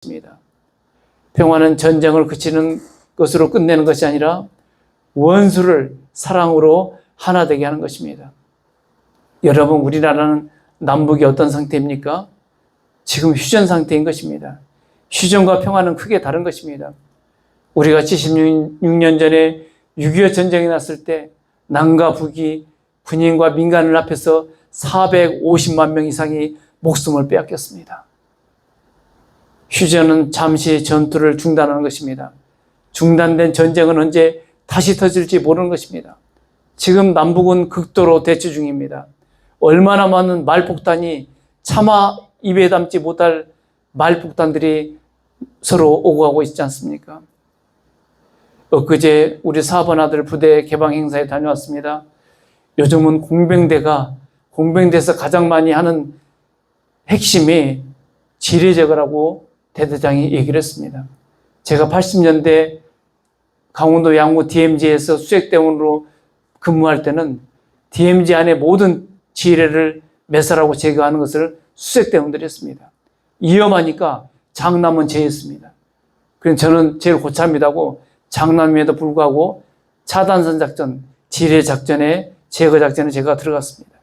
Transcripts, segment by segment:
것입니다. 평화는 전쟁을 그치는 것으로 끝내는 것이 아니라 원수를 사랑으로 하나 되게 하는 것입니다. 여러분, 우리나라는 남북이 어떤 상태입니까? 지금 휴전 상태인 것입니다. 휴전과 평화는 크게 다른 것입니다. 우리가 76년 전에 6.25 전쟁이 났을 때 남과 북이 군인과 민간을 합해서 450만 명 이상이 목숨을 빼앗겼습니다. 휴전은 잠시 전투를 중단하는 것입니다. 중단된 전쟁은 언제 다시 터질지 모르는 것입니다. 지금 남북은 극도로 대치 중입니다. 얼마나 많은 말폭탄이 차마 입에 담지 못할 말폭탄들이 서로 오고 가고 있지 않습니까? 엊그제 우리 4번 아들 부대 개방 행사에 다녀왔습니다. 요즘은 공병대에서 가장 많이 하는 핵심이 지뢰 제거라고 대대장이 얘기를 했습니다. 제가 80년대 강원도 양구 DMZ에서 수색대원으로 근무할 때는 DMZ 안에 모든 지뢰를 매설하고 제거하는 것을 수색대원들이 했습니다. 위험하니까 장남은 제했습니다. 그래서 저는 제일 고참이라고 장남임에도 불구하고 차단선 작전, 지뢰 작전에 제거 작전에 제가 들어갔습니다.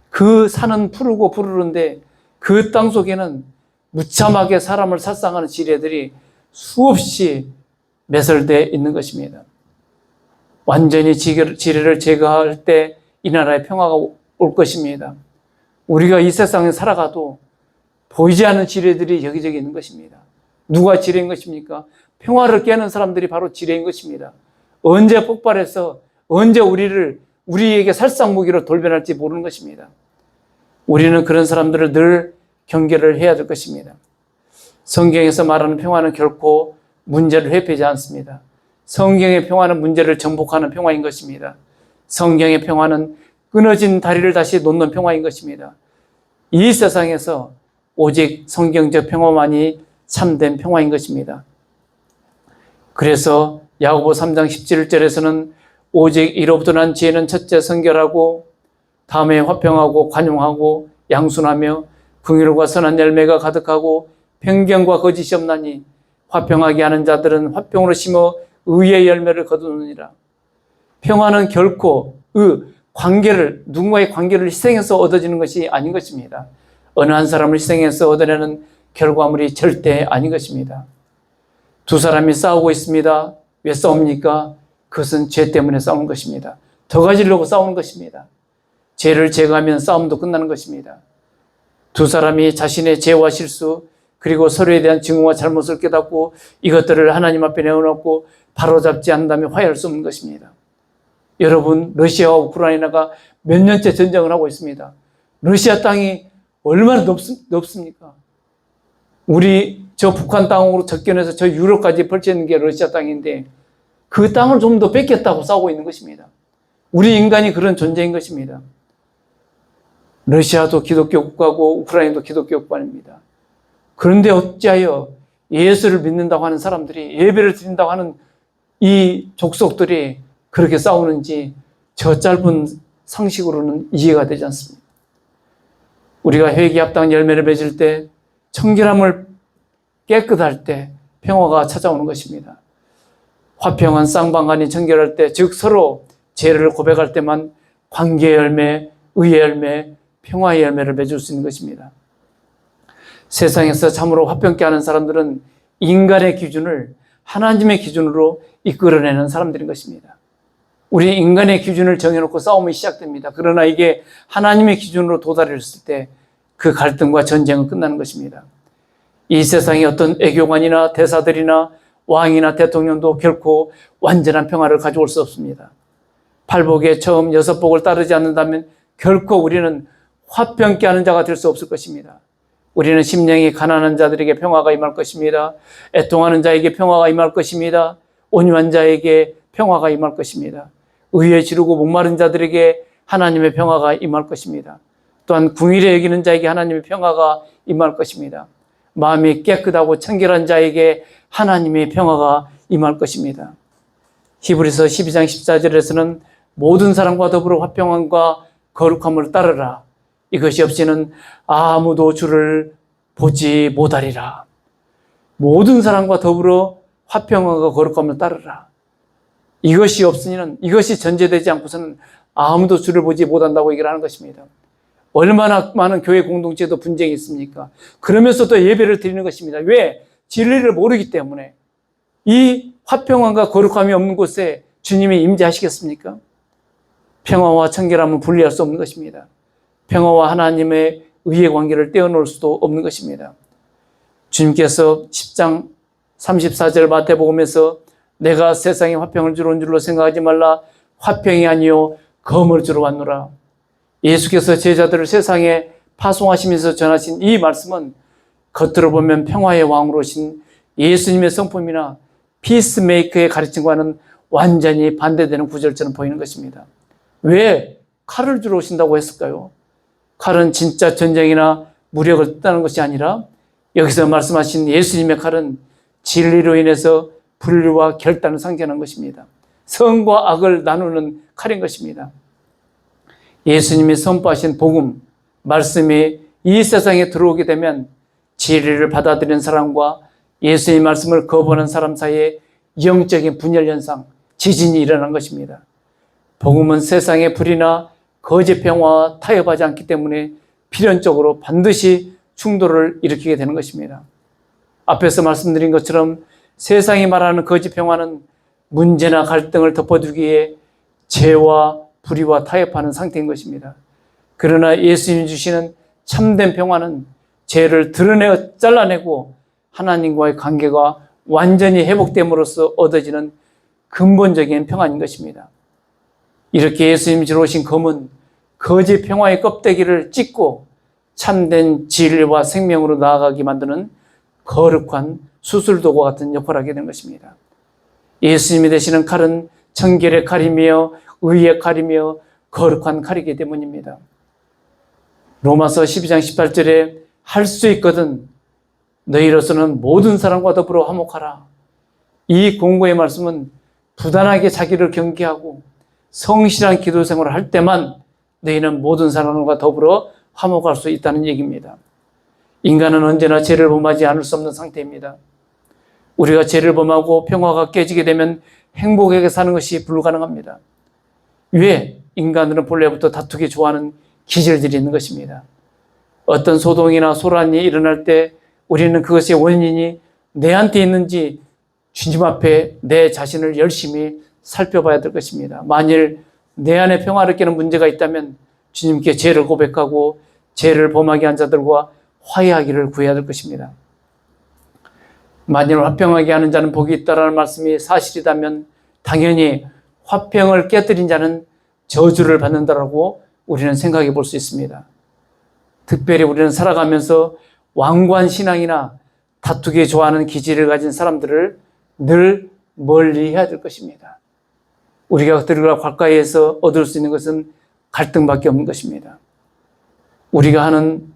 그 산은 푸르른데 그 땅 속에는 무참하게 사람을 살상하는 지뢰들이 수없이 매설되어 있는 것입니다. 완전히 지뢰를 제거할 때 이 나라에 평화가 올 것입니다. 우리가 이 세상에 살아가도 보이지 않는 지뢰들이 여기저기 있는 것입니다. 누가 지뢰인 것입니까? 평화를 깨는 사람들이 바로 지뢰인 것입니다. 언제 폭발해서 언제 우리에게 살상무기로 돌변할지 모르는 것입니다. 우리는 그런 사람들을 늘 경계를 해야 될 것입니다. 성경에서 말하는 평화는 결코 문제를 회피하지 않습니다. 성경의 평화는 문제를 정복하는 평화인 것입니다. 성경의 평화는 끊어진 다리를 다시 놓는 평화인 것입니다. 이 세상에서 오직 성경적 평화만이 참된 평화인 것입니다. 그래서 야고보 3장 17절에서는 오직 이로부터 난 지혜는 첫째 성결하고 다음에 화평하고 관용하고 양순하며 긍휼과 선한 열매가 가득하고 편견과 거짓이 없나니 화평하게 하는 자들은 화평으로 심어 의의 열매를 거두느니라. 평화는 결코 누군가의 관계를 희생해서 얻어지는 것이 아닌 것입니다. 어느 한 사람을 희생해서 얻어내는 결과물이 절대 아닌 것입니다. 두 사람이 싸우고 있습니다. 왜 싸웁니까? 그것은 죄 때문에 싸우는 것입니다. 더 가지려고 싸우는 것입니다. 죄를 제거하면 싸움도 끝나는 것입니다. 두 사람이 자신의 죄와 실수 그리고 서로에 대한 증오와 잘못을 깨닫고 이것들을 하나님 앞에 내어놓고 바로잡지 않는다면 화해할 수 없는 것입니다. 여러분, 러시아와 우크라이나가 몇 년째 전쟁을 하고 있습니다. 러시아 땅이 얼마나 넓습니까? 저 북한 땅으로 접견해서 저 유럽까지 펼쳐있는 게 러시아 땅인데 그 땅을 좀 더 뺏겠다고 싸우고 있는 것입니다. 우리 인간이 그런 존재인 것입니다. 러시아도 기독교 국가고 우크라이나도 기독교 국가입니다. 그런데 어찌하여 예수를 믿는다고 하는 사람들이 예배를 드린다고 하는 이 족속들이 그렇게 싸우는지 저 짧은 상식으로는 이해가 되지 않습니다. 우리가 회개 합당 열매를 맺을 때 청결함을 깨끗할 때 평화가 찾아오는 것입니다. 화평한 쌍방간이 청결할 때, 즉 서로 죄를 고백할 때만 관계의 열매, 의의 열매, 평화의 열매를 맺을 수 있는 것입니다. 세상에서 참으로 화평케 하는 사람들은 인간의 기준을 하나님의 기준으로 이끌어내는 사람들인 것입니다. 우리 인간의 기준을 정해놓고 싸움이 시작됩니다. 그러나 이게 하나님의 기준으로 도달했을 때 그 갈등과 전쟁은 끝나는 것입니다. 이 세상에 어떤 애교관이나 대사들이나 왕이나 대통령도 결코 완전한 평화를 가져올 수 없습니다. 팔복에 처음 6복을 따르지 않는다면 결코 우리는 화평케 하는 자가 될 수 없을 것입니다. 우리는 심령이 가난한 자들에게 평화가 임할 것입니다. 애통하는 자에게 평화가 임할 것입니다. 온유한 자에게 평화가 임할 것입니다. 의에 지르고 목마른 자들에게 하나님의 평화가 임할 것입니다. 또한 궁일에 여기는 자에게 하나님의 평화가 임할 것입니다. 마음이 깨끗하고 청결한 자에게 하나님의 평화가 임할 것입니다. 히브리서 12장 14절에서는 모든 사람과 더불어 화평함과 거룩함을 따르라. 이것이 없이는 아무도 주를 보지 못하리라. 모든 사람과 더불어 화평과 거룩함을 따르라. 이것이 없으니는, 이것이 전제되지 않고서는 아무도 주를 보지 못한다고 얘기를 하는 것입니다. 얼마나 많은 교회 공동체도 분쟁이 있습니까? 그러면서도 예배를 드리는 것입니다. 왜? 진리를 모르기 때문에. 이 화평함과 거룩함이 없는 곳에 주님이 임재하시겠습니까? 평화와 청결함은 분리할 수 없는 것입니다. 평화와 하나님의 의의 관계를 떼어놓을 수도 없는 것입니다. 주님께서 10장 34절 마태복음에서 내가 세상에 화평을 주러 온 줄로 생각하지 말라. 화평이 아니요 검을 주러 왔노라. 예수께서 제자들을 세상에 파송하시면서 전하신 이 말씀은 겉으로 보면 평화의 왕으로 오신 예수님의 성품이나 피스메이커의 가르침과는 완전히 반대되는 구절처럼 보이는 것입니다. 왜 칼을 주러 오신다고 했을까요? 칼은 진짜 전쟁이나 무력을 뜻하는 것이 아니라 여기서 말씀하신 예수님의 칼은 진리로 인해서 분리와 결단을 상징하는 것입니다. 선과 악을 나누는 칼인 것입니다. 예수님이 선포하신 복음, 말씀이 이 세상에 들어오게 되면 진리를 받아들이는 사람과 예수님의 말씀을 거부하는 사람 사이에 영적인 분열 현상, 지진이 일어난 것입니다. 복음은 세상의 불이나 거짓 평화와 타협하지 않기 때문에 필연적으로 반드시 충돌을 일으키게 되는 것입니다. 앞에서 말씀드린 것처럼 세상이 말하는 거짓 평화는 문제나 갈등을 덮어두기 위해 죄와 불의와 타협하는 상태인 것입니다. 그러나 예수님이 주시는 참된 평화는 죄를 드러내어 잘라내고 하나님과의 관계가 완전히 회복됨으로써 얻어지는 근본적인 평화인 것입니다. 이렇게 예수님이 주러 오신 검은 거짓 평화의 껍데기를 찢고 참된 진리와 생명으로 나아가게 만드는 거룩한 수술도구 같은 역할을 하게 된 것입니다. 예수님이 되시는 칼은 청결의 칼이며 의의 칼이며 거룩한 칼이기 때문입니다. 로마서 12장 18절에 할 수 있거든 너희로서는 모든 사람과 더불어 화목하라. 이 공고의 말씀은 부단하게 자기를 경계하고 성실한 기도 생활을 할 때만 너희는 모든 사람과 더불어 화목할 수 있다는 얘기입니다. 인간은 언제나 죄를 범하지 않을 수 없는 상태입니다. 우리가 죄를 범하고 평화가 깨지게 되면 행복하게 사는 것이 불가능합니다. 왜? 인간들은 본래부터 다투기 좋아하는 기질들이 있는 것입니다. 어떤 소동이나 소란이 일어날 때 우리는 그것의 원인이 내한테 있는지 주님 앞에 내 자신을 열심히 살펴봐야 될 것입니다. 만일 내 안에 평화를 깨는 문제가 있다면 주님께 죄를 고백하고 죄를 범하게 한 자들과 화해하기를 구해야 될 것입니다. 만일 화평하게 하는 자는 복이 있다라는 말씀이 사실이라면 당연히 화평을 깨뜨린 자는 저주를 받는다라고 우리는 생각해 볼 수 있습니다. 특별히 우리는 살아가면서 왕관 신앙이나 다투기 좋아하는 기질을 가진 사람들을 늘 멀리 해야 될 것입니다. 우리가 그들과 가까이에서 얻을 수 있는 것은 갈등밖에 없는 것입니다. 우리가 하는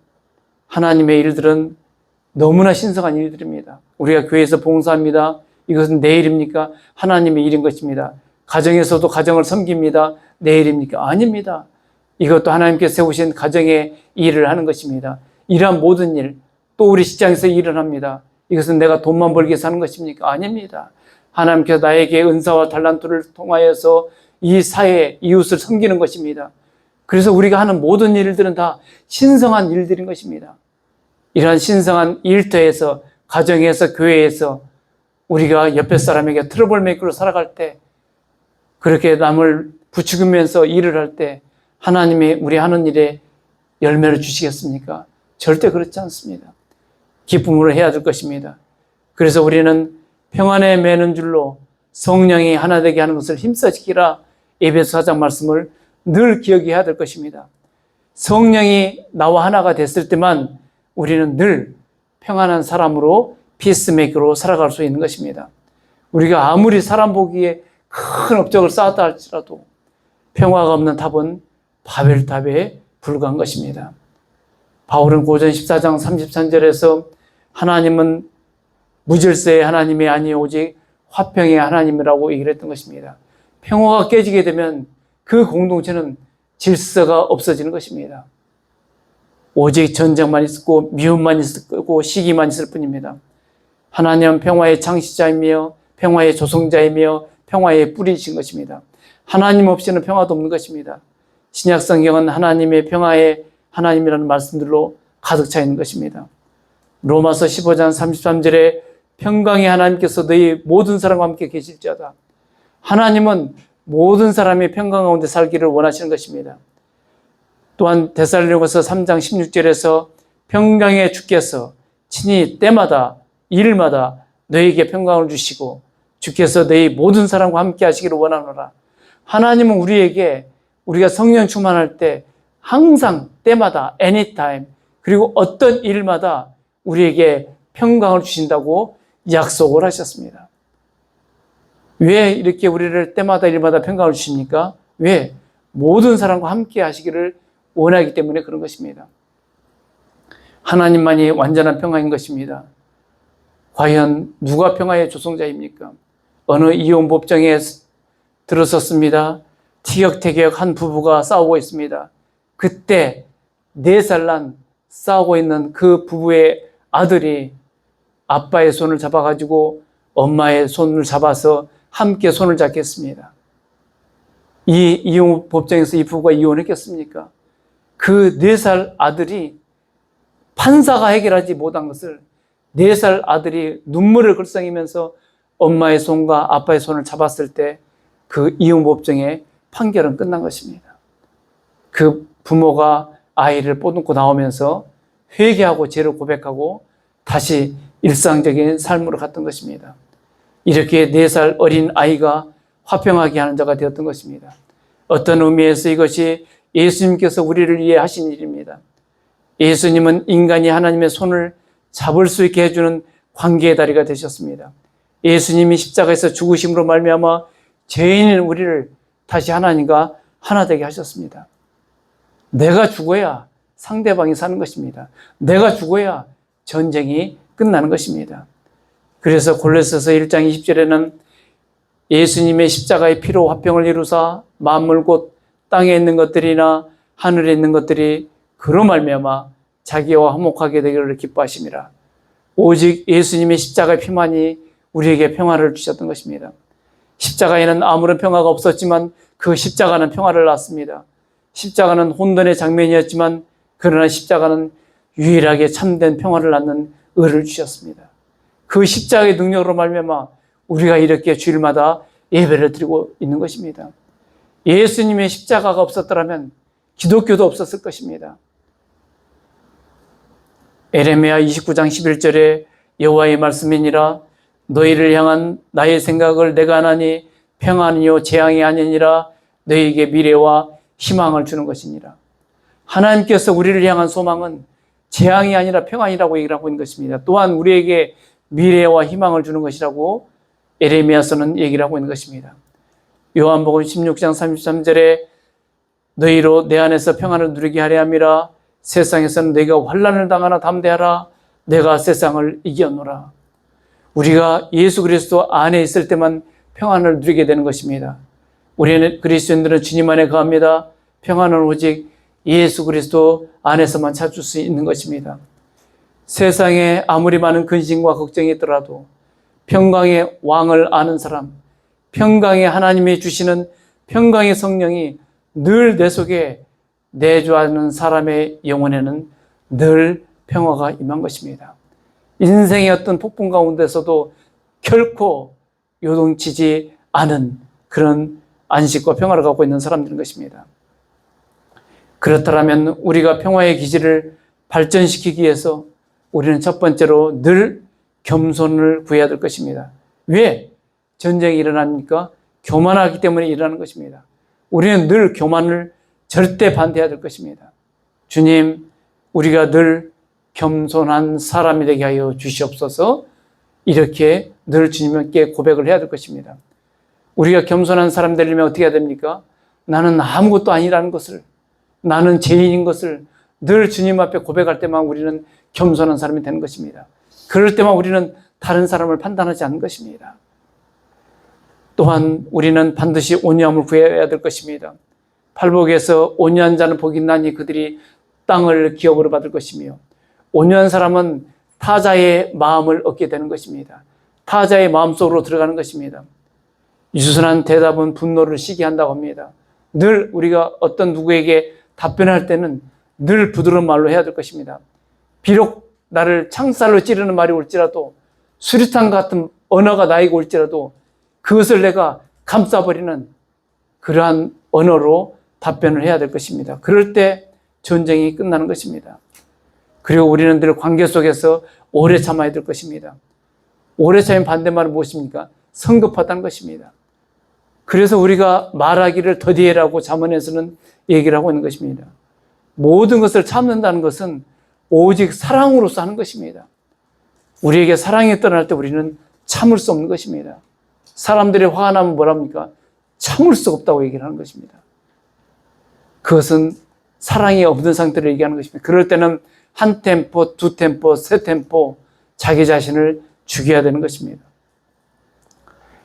하나님의 일들은 너무나 신성한 일들입니다. 우리가 교회에서 봉사합니다. 이것은 내 일입니까? 하나님의 일인 것입니다. 가정에서도 가정을 섬깁니다. 내 일입니까? 아닙니다. 이것도 하나님께 세우신 가정의 일을 하는 것입니다. 이러한 모든 일, 또 우리 직장에서 일을 합니다. 이것은 내가 돈만 벌기 위해서 하는 것입니까? 아닙니다. 하나님께서 나에게 은사와 달란트를 통하여서 이 사회, 이웃을 섬기는 것입니다. 그래서 우리가 하는 모든 일들은 다 신성한 일들인 것입니다. 이러한 신성한 일터에서, 가정에서, 교회에서 우리가 옆에 사람에게 트러블 메이커로 살아갈 때, 그렇게 남을 부추기면서 일을 할 때 하나님이 우리 하는 일에 열매를 주시겠습니까? 절대 그렇지 않습니다. 기쁨으로 해야 될 것입니다. 그래서 우리는 평안에 매는 줄로 성령이 하나 되게 하는 것을 힘써 지키라. 에베소 4장 말씀을 늘 기억해야 될 것입니다. 성령이 나와 하나가 됐을 때만 우리는 늘 평안한 사람으로 피스메이커로 살아갈 수 있는 것입니다. 우리가 아무리 사람 보기에 큰 업적을 쌓았다 할지라도 평화가 없는 탑은 바벨탑에 불과한 것입니다. 바울은 고전 14장 33절에서 하나님은 무질서의 하나님이 아니요 오직 화평의 하나님이라고 얘기를 했던 것입니다. 평화가 깨지게 되면 그 공동체는 질서가 없어지는 것입니다. 오직 전쟁만 있고 미움만 있고 시기만 있을 뿐입니다. 하나님은 평화의 창시자이며 평화의 조성자이며 평화의 뿌리이신 것입니다. 하나님 없이는 평화도 없는 것입니다. 신약 성경은 하나님의 평화의 하나님이라는 말씀들로 가득 차 있는 것입니다. 로마서 15장 33절에 평강의 하나님께서 너희 모든 사람과 함께 계실지어다. 하나님은 모든 사람이 평강 가운데 살기를 원하시는 것입니다. 또한 데살로니가서 3장 16절에서 평강의 주께서 친히 때마다 일마다 너희에게 평강을 주시고 주께서 너희 모든 사람과 함께 하시기를 원하노라. 하나님은 우리에게 우리가 성령 충만할 때 항상 때마다 anytime 그리고 어떤 일마다 우리에게 평강을 주신다고 약속을 하셨습니다. 왜 이렇게 우리를 때마다 일마다 평강을 주십니까? 왜? 모든 사람과 함께 하시기를 원하기 때문에 그런 것입니다. 하나님만이 완전한 평화인 것입니다. 과연 누가 평화의 조성자입니까? 어느 이혼 법정에 들어섰습니다. 티격태격 한 부부가 싸우고 있습니다. 그때 4살 난 싸우고 있는 그 부부의 아들이 아빠의 손을 잡아가지고 엄마의 손을 잡아서 함께 손을 잡겠습니다. 이 이혼 법정에서 이 부부가 이혼했겠습니까? 그 4살 아들이 판사가 해결하지 못한 것을 4살 아들이 눈물을 글썽이면서 엄마의 손과 아빠의 손을 잡았을 때 그 이혼 법정의 판결은 끝난 것입니다. 그 부모가 아이를 뽀놓고 나오면서 회개하고 죄를 고백하고 다시 일상적인 삶으로 갔던 것입니다. 이렇게 4살 어린 아이가 화평하게 하는 자가 되었던 것입니다. 어떤 의미에서 이것이 예수님께서 우리를 위해 하신 일입니다. 예수님은 인간이 하나님의 손을 잡을 수 있게 해주는 관계의 다리가 되셨습니다. 예수님이 십자가에서 죽으심으로 말미암아 죄인인 우리를 다시 하나님과 하나 되게 하셨습니다. 내가 죽어야 상대방이 사는 것입니다. 내가 죽어야 전쟁이 끝나는 것입니다. 그래서 골로새서 1장 20절에는 예수님의 십자가의 피로 화평을 이루사 만물 곧 땅에 있는 것들이나 하늘에 있는 것들이 그로 말미암아 자기와 화목하게 되기를 기뻐하심이라. 오직 예수님의 십자가의 피만이 우리에게 평화를 주셨던 것입니다. 십자가에는 아무런 평화가 없었지만 그 십자가는 평화를 낳습니다. 십자가는 혼돈의 장면이었지만 그러나 십자가는 유일하게 참된 평화를 낳는 의를 주셨습니다. 그 십자가의 능력으로 말미암아 우리가 이렇게 주일마다 예배를 드리고 있는 것입니다. 예수님의 십자가가 없었더라면 기독교도 없었을 것입니다. 에레미야 29장 11절에 여호와의 말씀이니라 너희를 향한 나의 생각을 내가 하나니 평안이요 재앙이 아니니라 너희에게 미래와 희망을 주는 것이니라. 하나님께서 우리를 향한 소망은 재앙이 아니라 평안이라고 얘기를 하고 있는 것입니다. 또한 우리에게 미래와 희망을 주는 것이라고 에레미야서는 얘기를 하고 있는 것입니다. 요한복음 16장 33절에 너희로 내 안에서 평안을 누리게 하려 함이라 세상에서는 너희가 환난을 당하나 담대하라 내가 세상을 이겼노라. 우리가 예수 그리스도 안에 있을 때만 평안을 누리게 되는 것입니다. 우리는 그리스도인들은 주님 안에 거합니다. 평안은 오직 예수 그리스도 안에서만 찾을 수 있는 것입니다. 세상에 아무리 많은 근심과 걱정이 있더라도 평강의 왕을 아는 사람, 평강의 하나님이 주시는 평강의 성령이 늘 내 속에 내주하는 사람의 영혼에는 늘 평화가 임한 것입니다. 인생의 어떤 폭풍 가운데서도 결코 요동치지 않은 그런 안식과 평화를 갖고 있는 사람들인 것입니다. 그렇다면 우리가 평화의 기질을 발전시키기 위해서 우리는 첫 번째로 늘 겸손을 구해야 될 것입니다. 왜 전쟁이 일어납니까? 교만하기 때문에 일어나는 것입니다. 우리는 늘 교만을 절대 반대해야 될 것입니다. 주님, 우리가 늘 겸손한 사람이 되게 하여 주시옵소서. 이렇게 늘 주님께 고백을 해야 될 것입니다. 우리가 겸손한 사람 되려면 어떻게 해야 됩니까? 나는 아무것도 아니라는 것을, 나는 죄인인 것을 늘 주님 앞에 고백할 때만 우리는 겸손한 사람이 되는 것입니다. 그럴 때만 우리는 다른 사람을 판단하지 않는 것입니다. 또한 우리는 반드시 온유함을 구해야 될 것입니다. 팔복에서 온유한 자는 복이 있나니 그들이 땅을 기업으로 받을 것이며 온유한 사람은 타자의 마음을 얻게 되는 것입니다. 타자의 마음속으로 들어가는 것입니다. 유순한 대답은 분노를 시게 한다고 합니다. 늘 우리가 어떤 누구에게 답변할 때는 늘 부드러운 말로 해야 될 것입니다. 비록 나를 창살로 찌르는 말이 올지라도, 수류탄 같은 언어가 나에게 올지라도 그것을 내가 감싸버리는 그러한 언어로 답변을 해야 될 것입니다. 그럴 때 전쟁이 끝나는 것입니다. 그리고 우리는 늘 관계 속에서 오래 참아야 될 것입니다. 오래 참은 반대말은 무엇입니까? 성급하다는 것입니다. 그래서 우리가 말하기를 더디해라고 잠언에서는 얘기를 하고 있는 것입니다. 모든 것을 참는다는 것은 오직 사랑으로서 하는 것입니다. 우리에게 사랑이 떠날 때 우리는 참을 수 없는 것입니다. 사람들이 화가 나면 뭐랍니까? 참을 수 없다고 얘기를 하는 것입니다. 그것은 사랑이 없는 상태를 얘기하는 것입니다. 그럴 때는 한 템포, 두 템포, 세 템포 자기 자신을 죽여야 되는 것입니다.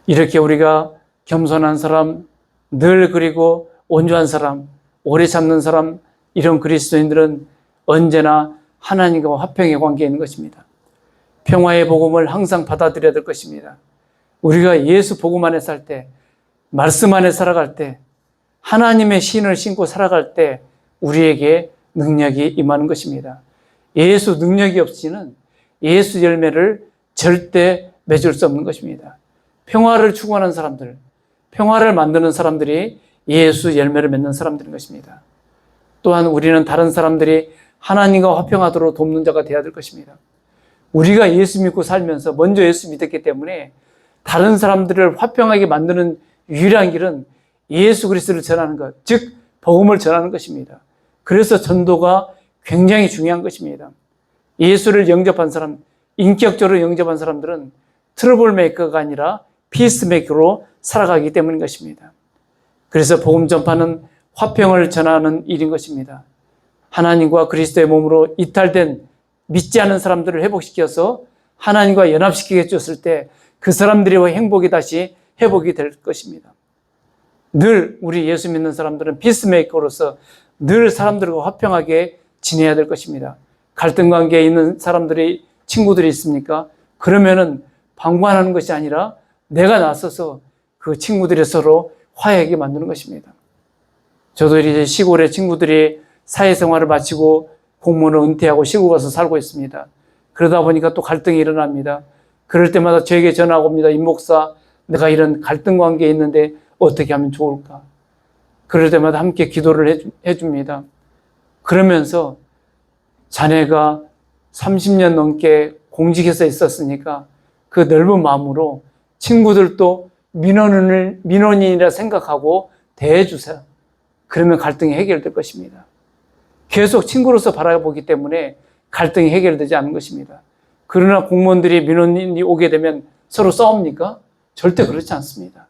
이렇게 우리가 겸손한 사람, 늘 그리고 온유한 사람, 오래 참는 사람, 이런 그리스도인들은 언제나 하나님과 화평의 관계에 있는 것입니다. 평화의 복음을 항상 받아들여야 될 것입니다. 우리가 예수 복음 안에 살 때, 말씀 안에 살아갈 때, 하나님의 신을 신고 살아갈 때 우리에게 능력이 임하는 것입니다. 예수 능력이 없이는 예수 열매를 절대 맺을 수 없는 것입니다. 평화를 추구하는 사람들, 평화를 만드는 사람들이 예수 열매를 맺는 사람들인 것입니다. 또한 우리는 다른 사람들이 하나님과 화평하도록 돕는 자가 되어야 될 것입니다. 우리가 예수 믿고 살면서 먼저 예수 믿었기 때문에 다른 사람들을 화평하게 만드는 유일한 길은 예수 그리스도를 전하는 것, 즉 복음을 전하는 것입니다. 그래서 전도가 굉장히 중요한 것입니다. 예수를 영접한 사람, 인격적으로 영접한 사람들은 트러블 메이커가 아니라 피스 메이커로 살아가기 때문인 것입니다. 그래서 복음 전파는 화평을 전하는 일인 것입니다. 하나님과 그리스도의 몸으로 이탈된 믿지 않은 사람들을 회복시켜서 하나님과 연합시키게 해줬을 때 그 사람들의 행복이 다시 회복이 될 것입니다. 늘 우리 예수 믿는 사람들은 피스메이커로서 늘 사람들과 화평하게 지내야 될 것입니다. 갈등 관계에 있는 사람들이, 친구들이 있습니까? 그러면은 방관하는 것이 아니라 내가 나서서 그 친구들이 서로 화해하게 만드는 것입니다. 저도 이제 시골에 친구들이 사회생활을 마치고 공무원을 은퇴하고 시골 가서 살고 있습니다. 그러다 보니까 또 갈등이 일어납니다. 그럴 때마다 저에게 전화가 옵니다. 임 목사, 내가 이런 갈등 관계에 있는데 어떻게 하면 좋을까? 그럴 때마다 함께 기도를 해줍니다. 그러면서 자네가 30년 넘게 공직에서 있었으니까 그 넓은 마음으로 친구들도 민원인이라 생각하고 대해주세요. 그러면 갈등이 해결될 것입니다. 계속 친구로서 바라보기 때문에 갈등이 해결되지 않는 것입니다. 그러나 공무원들이 민원인이 오게 되면 서로 싸웁니까? 절대 그렇지 않습니다.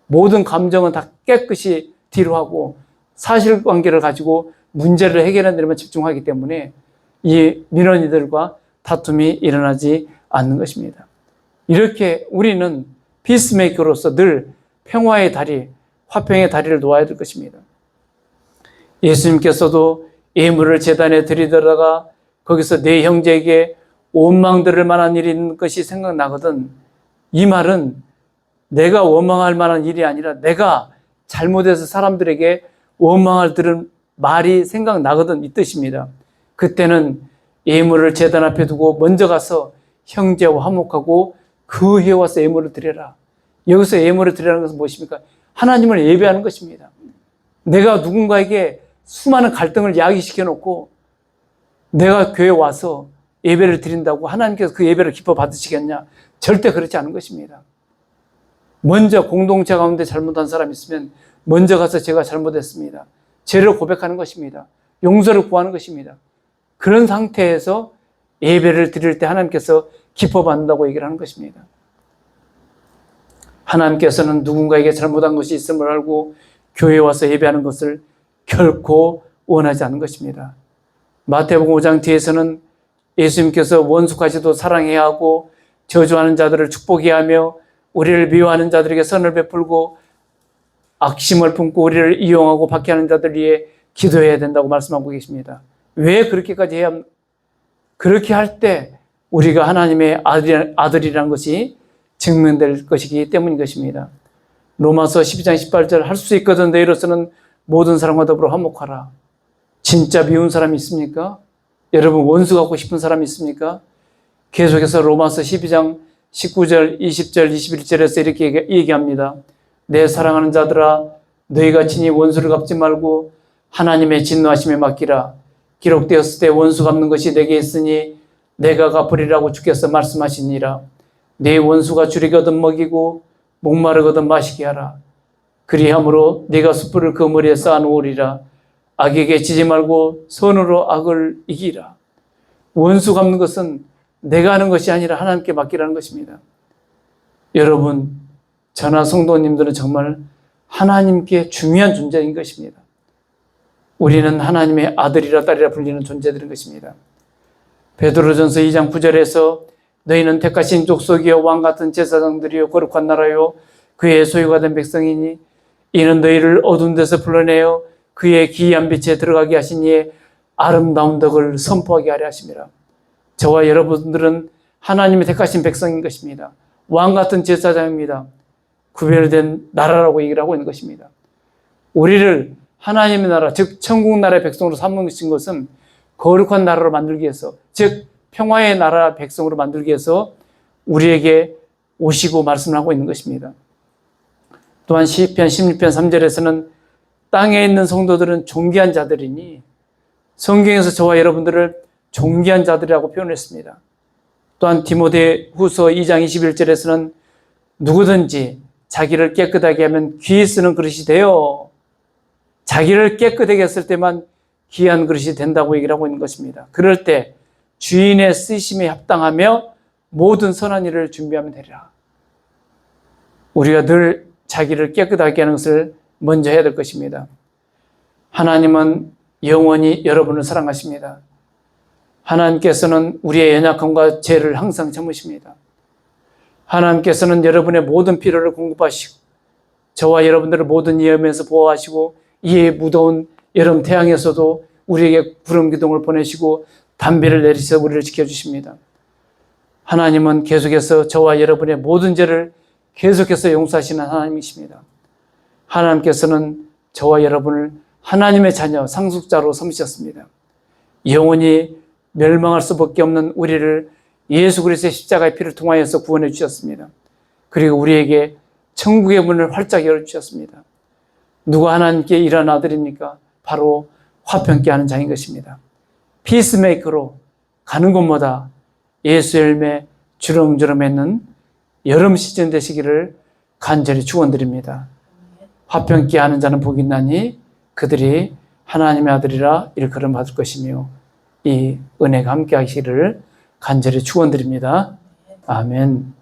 모든 감정은 다 깨끗이 뒤로 하고 사실관계를 가지고 문제를 해결하는 데만 집중하기 때문에 이 민원인들과 다툼이 일어나지 않는 것입니다. 이렇게 우리는 피스메이커로서 늘 평화의 다리, 화평의 다리를 놓아야 될 것입니다. 예수님께서도 예물을 제단에 드리다가 거기서 내 형제에게 원망들을 만한 일이 있는 것이 생각나거든. 이 말은 내가 원망할 만한 일이 아니라 내가 잘못해서 사람들에게 원망을 들은 말이 생각나거든, 이 뜻입니다. 그때는 예물을 제단 앞에 두고 먼저 가서 형제와 화목하고 그 후에 와서 예물을 드려라. 여기서 예물을 드리라는 것은 무엇입니까? 하나님을 예배하는 것입니다. 내가 누군가에게 수많은 갈등을 야기시켜 놓고 내가 교회에 와서 예배를 드린다고 하나님께서 그 예배를 기뻐 받으시겠냐? 절대 그렇지 않은 것입니다. 먼저 공동체 가운데 잘못한 사람이 있으면 먼저 가서 제가 잘못했습니다. 죄를 고백하는 것입니다. 용서를 구하는 것입니다. 그런 상태에서 예배를 드릴 때 하나님께서 기뻐 받는다고 얘기를 하는 것입니다. 하나님께서는 누군가에게 잘못한 것이 있음을 알고 교회에 와서 예배하는 것을 결코 원하지 않는 것입니다. 마태복음 5장 뒤에서는 예수님께서 원수까지도 사랑해야 하고 저주하는 자들을 축복해야 하며 우리를 미워하는 자들에게 선을 베풀고 악심을 품고 우리를 이용하고 박해하는 자들 위해 기도해야 된다고 말씀하고 계십니다. 왜 그렇게까지 해야 합니까? 그렇게 할 때 우리가 하나님의 아들이라는 것이 증명될 것이기 때문인 것입니다. 로마서 12장 18절 할 수 있거든 너희로서는 모든 사람과 더불어 화목하라. 진짜 미운 사람이 있습니까? 여러분 원수 갖고 싶은 사람이 있습니까? 계속해서 로마서 12장 19절, 20절, 21절에서 이렇게 얘기합니다. 내 사랑하는 자들아 너희가 친히 원수를 갚지 말고 하나님의 진노하심에 맡기라. 기록되었을 때 원수 갚는 것이 내게 있으니 내가 갚으리라고 주께서 말씀하시니라. 네 원수가 줄이거든 먹이고 목마르거든 마시게 하라. 그리함으로 네가 숯불을 그 머리에 쌓아놓으리라. 악에게 지지 말고 선으로 악을 이기라. 원수 갚는 것은 내가 하는 것이 아니라 하나님께 맡기라는 것입니다. 여러분, 저나 성도님들은 정말 하나님께 중요한 존재인 것입니다. 우리는 하나님의 아들이라 딸이라 불리는 존재들인 것입니다. 베드로전서 2장 9절에서 너희는 택하신 족속이요 왕같은 제사장들이요 거룩한 나라요 그의 소유가 된 백성이니 이는 너희를 어두운 데서 불러내어 그의 기이한 빛에 들어가게 하시니 아름다운 덕을 선포하게 하려 하심이라. 저와 여러분들은 하나님의 택하신 백성인 것입니다. 왕같은 제사장입니다. 구별된 나라라고 얘기를 하고 있는 것입니다. 우리를 하나님의 나라, 즉 천국 나라의 백성으로 삼으신 것은 거룩한 나라로 만들기 위해서, 즉 평화의 나라 백성으로 만들기 위해서 우리에게 오시고 말씀을 하고 있는 것입니다. 또한 시편 16편 3절에서는 땅에 있는 성도들은 존귀한 자들이니 성경에서 저와 여러분들을 존귀한 자들이라고 표현했습니다. 또한 디모데후서 2장 21절에서는 누구든지 자기를 깨끗하게 하면 귀히 쓰는 그릇이 되어 자기를 깨끗하게 했을 때만 귀한 그릇이 된다고 얘기를 하고 있는 것입니다. 그럴 때 주인의 쓰심에 합당하며 모든 선한 일을 준비하면 되리라. 우리가 늘 자기를 깨끗하게 하는 것을 먼저 해야 될 것입니다. 하나님은 영원히 여러분을 사랑하십니다. 하나님께서는 우리의 연약함과 죄를 항상 참으십니다. 하나님께서는 여러분의 모든 필요를 공급하시고 저와 여러분들을 모든 위험에서 보호하시고 이 무더운 여름 태양에서도 우리에게 구름 기둥을 보내시고 담비를 내리셔서 우리를 지켜주십니다. 하나님은 계속해서 저와 여러분의 모든 죄를 계속해서 용서하시는 하나님이십니다. 하나님께서는 저와 여러분을 하나님의 자녀, 상속자로 삼으셨습니다. 영원히 멸망할 수밖에 없는 우리를 예수 그리스도의 십자가의 피를 통하여서 구원해 주셨습니다. 그리고 우리에게 천국의 문을 활짝 열어주셨습니다. 누가 하나님께 일한 아들입니까? 바로 화평케 하는 자인 것입니다. 피스메이커로 가는 곳마다 예수 열매 주렁주렁 맺는 여름 시즌 되시기를 간절히 축원드립니다. 화평케 하는 자는 복이 있나니 그들이 하나님의 아들이라 일컬음 받을 것이며 이 은혜가 함께 하시기를 간절히 축원드립니다. 아멘.